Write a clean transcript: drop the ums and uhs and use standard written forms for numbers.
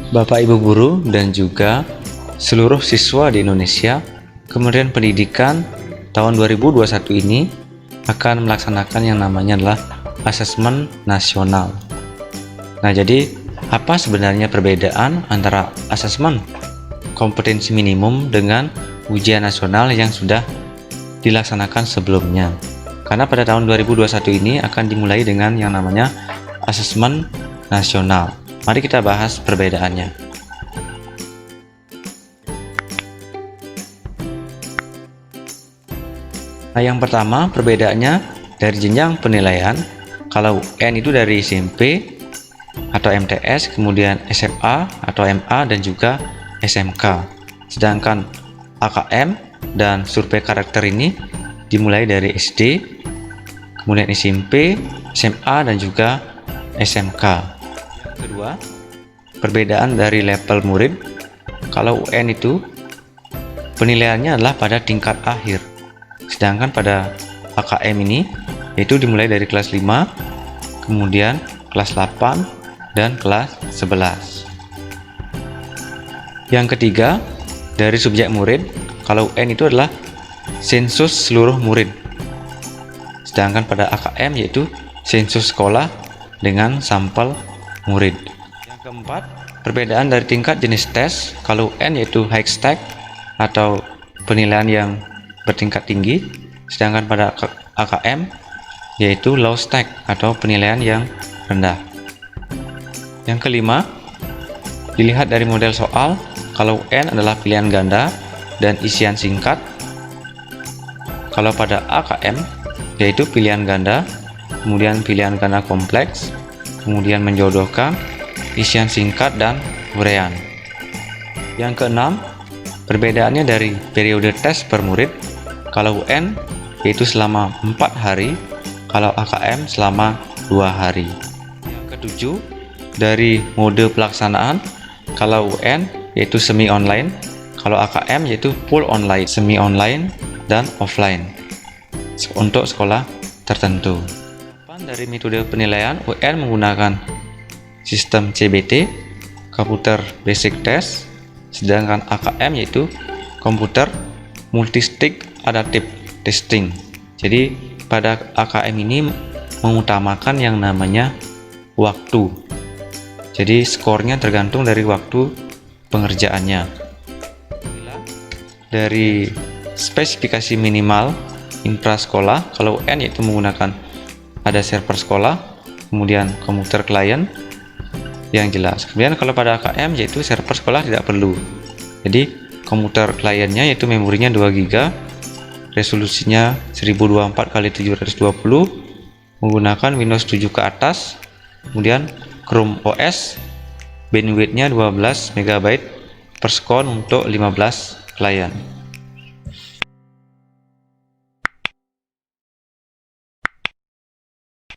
Bapak Ibu guru dan juga seluruh siswa di Indonesia, Kementerian Pendidikan tahun 2021 ini akan melaksanakan yang namanya adalah asesmen nasional. Nah, jadi apa sebenarnya perbedaan antara asesmen kompetensi minimum dengan ujian nasional yang sudah dilaksanakan sebelumnya? Karena pada tahun 2021 ini akan dimulai dengan yang namanya asesmen nasional. Mari kita bahas perbedaannya. Nah, yang pertama perbedaannya dari jenjang penilaian. Kalau UN itu dari SMP atau MTS, kemudian SMA atau MA dan juga SMK. Sedangkan AKM dan survei karakter ini dimulai dari SD, kemudian SMP, SMA dan juga SMK. Yang kedua, perbedaan dari level murid. Kalau UN itu penilaiannya adalah pada tingkat akhir. Sedangkan pada AKM ini yaitu dimulai dari kelas 5, kemudian kelas 8 dan kelas 11. Yang ketiga, dari subjek murid. Kalau UN itu adalah sensus seluruh murid. Sedangkan pada AKM yaitu sensus sekolah dengan sampel murid. Yang keempat, perbedaan dari tingkat jenis tes. Kalau UN yaitu high stack atau penilaian yang bertingkat tinggi, sedangkan pada AKM yaitu low stack atau penilaian yang rendah. Yang kelima, dilihat dari model soal. Kalau UN adalah pilihan ganda dan isian singkat. Kalau pada AKM yaitu pilihan ganda, kemudian pilihan ganda kompleks, kemudian menjodohkan, isian singkat dan uraian. Yang keenam, perbedaannya dari periode tes per murid. Kalau UN yaitu selama 4 hari, kalau AKM selama 2 hari. Yang ketujuh, dari mode pelaksanaan. Kalau UN yaitu semi online, kalau AKM yaitu full online, semi online dan offline untuk sekolah tertentu. Dari metode penilaian, UN menggunakan sistem CBT, Computer Basic Test, sedangkan AKM yaitu Computer Multistage Adaptive Testing. Jadi pada AKM ini mengutamakan yang namanya waktu. Jadi skornya tergantung dari waktu pengerjaannya. Dari spesifikasi minimal infrasekolah, kalau UN yaitu menggunakan ada server sekolah, kemudian komputer klien yang jelas. Kemudian kalau pada AKM yaitu server sekolah tidak perlu. Jadi komputer kliennya yaitu memorinya 2 GB, resolusinya 1024x720, menggunakan Windows 7 ke atas, kemudian Chrome OS, bandwidthnya 12 MB per second untuk 15 klien.